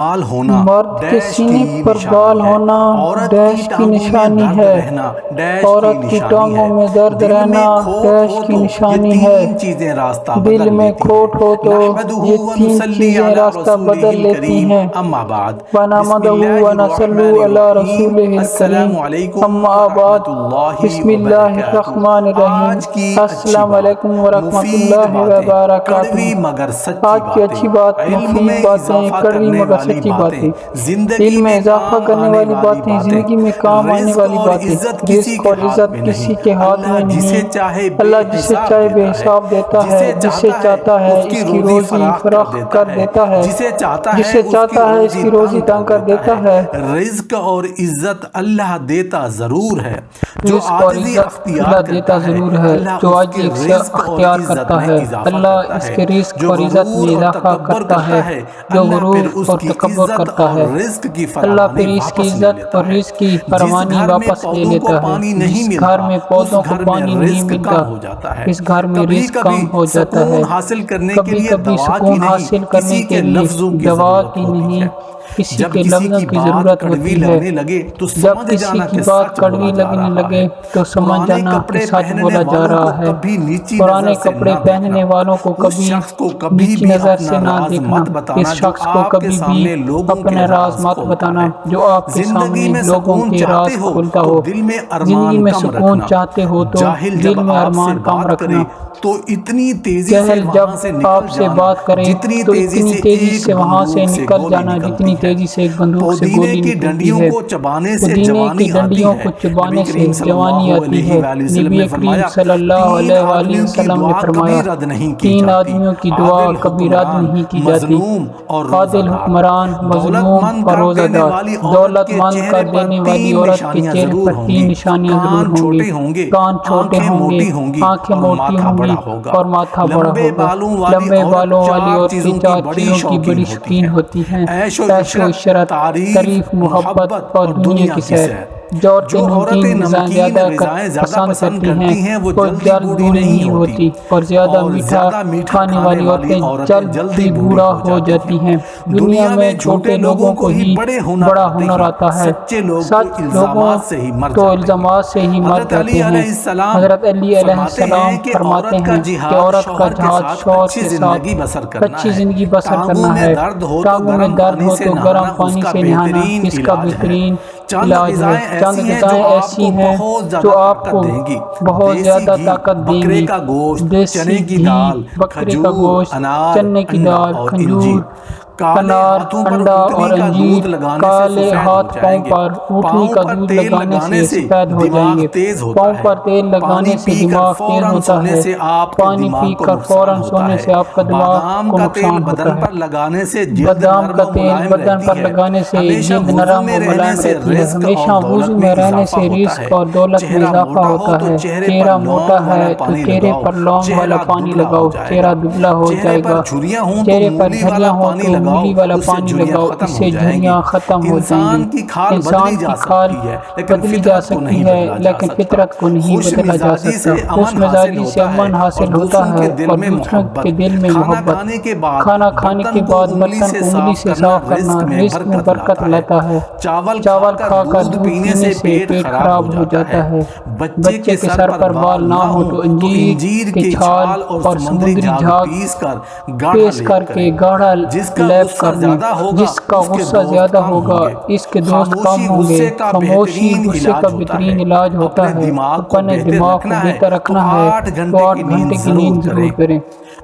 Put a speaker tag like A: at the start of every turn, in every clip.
A: بال ہونا
B: مرد کے
A: ڈیش
B: سینے
A: کی
B: پر بال
A: نشانی ہے،
B: ہونا
A: عورت
B: ڈیش کی نشانی ہے، عورت کی ٹانگوں میں درد رہنا ڈیش کی نشانی ہے، دل میں کھوٹ ہو تو یہ تین چیزیں راستہ بدل لیتی ہیں۔ وَنَحْمَدُهُ وَنُصَلِّي عَلَىٰ رَسُولِهِ الْكَرِيمِ اما بعد بسم اللہ الرحمن الرحیم السلام علیکم ورحمۃ اللہ وبرکاتہ۔ آج کی اچھی بات، مفید باتیں، کڑوی مگر سچی باتیں، علم میں اضافہ کرنے والی باتیں، زندگی میں کام آنے والی باتیں۔ رزق اور عزت کسی کے ہاتھ میں نہیں، اللہ جسے چاہے بے حساب دیتا ہے، جسے چاہتا ہے اس کی روزی فراخ کر دیتا ہے، جسے چاہتا ہے اس کی روزی تنگ کر دیتا ہے۔
A: رزق اور عزت اللہ دیتا ضرور ہے، جو
B: رزق اور
A: عاجزی
B: عزت
A: اختیار
B: اللہ دیتا
A: کرتا ہے
B: ضرور ہے،
A: اللہ
B: جو
A: اس
B: عاجزی
A: کے رزق اور
B: اختیار
A: عزت
B: کرتا
A: میں
B: ہے،
A: اضافہ
B: اللہ
A: کرتا
B: اس
A: ہے۔
B: کے رزق
A: جو
B: اور عزت میں
A: غرور اور
B: اضافہ
A: تکبر
B: کرتا ہے، جو
A: اللہ
B: غرور
A: پھر اس
B: اور
A: کی
B: تکبر
A: عزت
B: کرتا
A: اور
B: ہے،
A: رزق کی
B: اللہ
A: فراوانی
B: پھر اس کی
A: واپس لے
B: عزت
A: لیتا
B: اور
A: ہے۔
B: رزق کی
A: جس
B: فراوانی
A: گھر میں
B: واپس لے
A: پودوں کو
B: لیتا ہے،
A: پانی نہیں
B: جس
A: ملتا
B: گھر میں
A: اس
B: پودوں کو
A: گھر میں
B: پانی نہیں
A: رزق
B: ملتا
A: کم ہو جاتا ہے۔
B: اس گھر میں
A: کبھی
B: رزق
A: کبھی
B: کم ہو جاتا ہے،
A: سکون حاصل کرنے کے
B: کبھی
A: لیے
B: کبھی
A: دوا کی
B: سکون
A: نہیں
B: حاصل کرنے
A: کسی
B: کے
A: کے
B: لیے
A: لفظوں کی
B: دوا
A: ضرورت
B: کی
A: ہوتی
B: نہیں،
A: ہے۔
B: کسی
A: جب
B: کے
A: کسی
B: لفظوں
A: کی
B: کی
A: بات
B: ضرورت
A: کڑوی
B: ہوتی ہے،
A: لگنے لگے تو
B: جب
A: سمجھ
B: کسی
A: جانا
B: کی
A: کہ
B: بات
A: سچ
B: کڑوی
A: بولا جا
B: لگنے
A: رہا
B: لگے
A: ہے۔
B: تو سمجھ
A: پرانے
B: جانا کہ
A: کپڑے
B: سچ
A: پہننے
B: بولا جا
A: والوں
B: رہا
A: کو
B: ہے۔
A: کبھی نیچی
B: پرانے
A: نظر سے
B: کپڑے
A: نہ
B: پہننے
A: دیکھنا،
B: والوں کو
A: اس
B: کبھی
A: شخص کو کبھی
B: نیچی
A: بھی
B: نظر سے
A: اپنا
B: نہ
A: راز
B: دیکھنا،
A: مت بتانا
B: اس
A: جو
B: شخص کو
A: آپ کے
B: کبھی بھی
A: سامنے لوگوں کے
B: اپنے راز
A: راز
B: مت
A: کھولتا
B: بتانا
A: ہے۔
B: جو آپ کے
A: زندگی
B: سامنے
A: میں
B: لوگوں
A: سکون
B: کے
A: چاہتے
B: راز
A: ہو
B: کھولتا
A: تو
B: ہو۔
A: دل میں
B: زندگی
A: ارمان
B: میں
A: کم
B: سکون
A: رکھنا۔
B: چاہتے ہو تو
A: جاہل
B: دل
A: جب
B: میں
A: آپ سے
B: ارمان کم
A: بات
B: رکھنا۔
A: کرے تو اتنی تیزی سے
B: جاہل جب
A: وہاں سے نکل
B: آپ سے
A: جانا
B: بات کرے
A: جتنی
B: تو
A: تیزی
B: اتنی
A: سے
B: تیزی
A: ایک
B: سے وہاں سے
A: بندوق سے
B: نکل
A: گولی
B: جانا
A: نکلتی
B: جتنی
A: ہے۔
B: تیزی سے ایک بندوق سے
A: پودینے
B: گولی
A: کی
B: نکلتی
A: ڈنڈیوں
B: ہے۔
A: کو چبانے سے
B: پودینے
A: جوانی
B: کی
A: آتی
B: ڈنڈیوں
A: ہے۔
B: کو
A: نبی
B: چبانے سے
A: کریم صلی
B: جوانی
A: اللہ
B: آتی
A: علیہ
B: ہے۔
A: وآلہ وسلم
B: نبی
A: نے
B: کریم
A: فرمایا
B: صلی اللہ
A: تین
B: علیہ وآلہ
A: آدمیوں کی
B: وسلم نے
A: دعا
B: فرمایا
A: کبھی رد نہیں کی
B: تین
A: جاتی،
B: آدمیوں کی دعا
A: عادل
B: کبھی رد
A: حکمران،
B: نہیں کی جاتی،
A: مظلوم اور روزہ
B: عادل
A: دار۔
B: حکمران،
A: دولت
B: مظلوم
A: مند
B: اور
A: کر
B: روزہ
A: دینے
B: دار۔
A: والی عورت
B: دولت
A: کے
B: مند
A: چہرے
B: کر
A: پر
B: دینے والی
A: تین
B: عورت کے
A: نشانیاں
B: چہرے
A: ضرور
B: پر
A: ہوں
B: تین
A: گی،
B: نشانیاں ضرور
A: کان
B: ہوں گی،
A: چھوٹے ہوں گے،
B: کان چھوٹے
A: آنکھیں
B: ہوں گے،
A: موٹی ہوں گی
B: آنکھیں
A: اور
B: موٹی
A: ماتھا
B: ہوں گی
A: بڑا ہوگا۔
B: اور ماتھا بڑا
A: لمبے
B: ہوگا۔
A: بالوں والی
B: لمبے
A: عورت
B: بالوں والی
A: چار
B: عورت
A: چیزوں کی
B: چار
A: بڑی
B: چیزوں کی بڑی
A: ہوتی
B: شوقین
A: ہے،
B: ہوتی ہیں:
A: عیش و
B: عیش و عشرت، تعریف، محبت اور دنیا کی سیر۔ جو عورتیں نمکین غذائیں زیادہ پسند کرتی ہیں وہ جلد بوڑھی نہیں ہوتی، اور زیادہ میٹھا کھانے والی عورتیں جلد ہی بوڑھا ہو جاتی ہیں۔ دنیا میں جھوٹے لوگوں کو ہی بڑا ہنر آتا ہے، سچ لوگوں تو الزامات سے ہی مر جاتے ہیں۔ حضرت علی علیہ السلام فرماتے ہیں کہ عورت کا جہاد شوہر کے ساتھ اچھی زندگی بسر کرنا ہے۔ ٹانگوں میں درد ہو تو گرم پانی سے نہانا اس کا بہترین علاج ہے۔ چند غذائیں ایسی ہیں جو آپ کو بہت زیادہ طاقت دیں گی: دیسی گھی، بکرے کا گوشت، چنے کی دال، کھجور، انار، انڈا اور انجیر۔ کالے ہاتھ پاؤں پر اونٹنی کا دودھ لگانے سے سفید ہو جائیں گے۔ پاؤں پر تیل لگانے سے دماغ تیز ہوتا ہے۔ پانی پی کر فوراً سونے سے آپ کا دماغ کو نقصان ہوتا ہے۔ بادام کا تیل بدن پر لگانے سے جلد نرم و ملائم رہتی ہے۔ ہمیشہ وضو میں رہنے سے رزق اور دولت میں اضافہ ہوتا ہے۔ چہرہ موٹا ہے تو چہرے پر لونگ والا پانی لگاؤ، چہرہ دبلا ہو جائے گا۔ چہرے پر جھریاں ہوں تو مولی والا پانی لگاؤ، اس سے جھریاں ختم ہو جائیں گی۔ انسان کی کھال بدلی جا سکتی ہے لیکن فطرت کو نہیں بدلا جا سکتا۔ خوش مزاجی سے امن حاصل ہوتا ہے اور دوسروں کے دل میں محبت۔ کھانا کھانے کے بعد برتن کو انگلی سے صاف کرنا رزق میں برکت لاتا ہے۔ چاول کھا کر دودھ پینے سے پیٹ خراب ہو جاتا ہے۔ بچے کے سر پر بال نہ ہو تو انجیر کے چھال اور سمندری جھاگ پیس کر کے گاڑھا لیپ کر لیں۔ جس کا غصہ زیادہ ہوگا اس کے دوست کم ہوں گے۔ خاموشی غصے کا بہترین علاج ہوتا ہے۔ اپنے دماغ کو بہتر رکھنا ہے تو 8 گھنٹے کی نیند ضرور کریں۔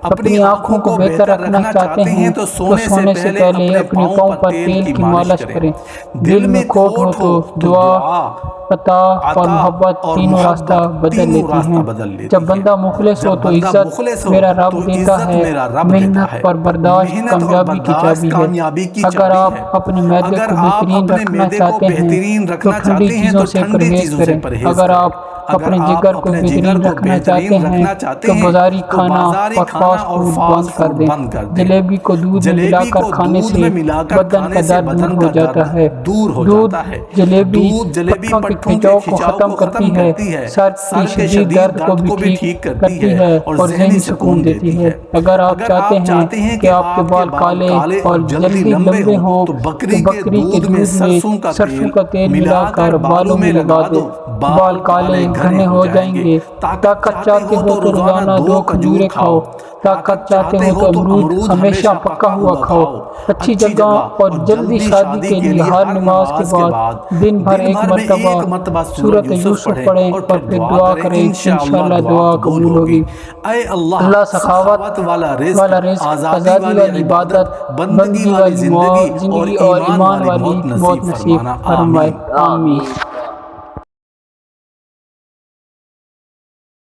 B: اپنی آنکھوں کو بہتر رکھنا چاہتے ہیں تو سونے سے پہلے اپنے پاؤں پر تیل کی مالش کریں۔ دل میں کھوٹ ہو تو دعا، عطا اور محبت تینوں راستہ بدل لیتی ہیں۔ جب بندہ مخلص ہو تو عزت میرا رب دیتا ہے۔ محنت پر برداشت کامیابی کی چابی ہے۔ اگر آپ اپنے معدے کو بہترین رکھنا چاہتے ہیں تو ٹھنڈی چیزوں سے پرہیز کریں۔ اگر آپ اپنے جگر کو بہترین رکھنا چاہتے ہیں تو بازاری کھانا اور فاسٹ فوڈ بند کر دیں۔ جلیبی کو دودھ میں ملا کر کھانے سے بدن کا درد دور ہو جاتا ہے۔ دودھ جلیبی پٹھوں کے کھچاؤ کو ختم کرتی ہے، سر کی شدید درد کو بھی ٹھیک کرتی ہے اور ذہنی سکون دیتی ہے۔ اگر آپ چاہتے ہیں کہ آپ کے بال کالے اور جلدی لمبے ہوں تو بکری کے دودھ میں سرسوں کا تیل ملا کر بالوں میں لگا دو، بال کالے گھنے ہو جائیں گے۔ طاقت چاہتے ہو تو روزانہ 2 کھجوریں کھاؤ، طاقت چاہتے ہو تو امرود ہمیشہ پکا ہوا کھاؤ۔ اچھی جگہ اور جلدی شادی کے لیے ہر نماز کے بعد دن بھر 1 مرتبہ سورۃ یوسف پڑھیں اور پھر دعا کریں، انشاءاللہ دعا قبول ہوگی۔ اللہ سخاوت والا رزق، آزادی والی عبادت، بندگی والی زندگی اور ایمان والی موت نصیب فرمائے۔ آمین۔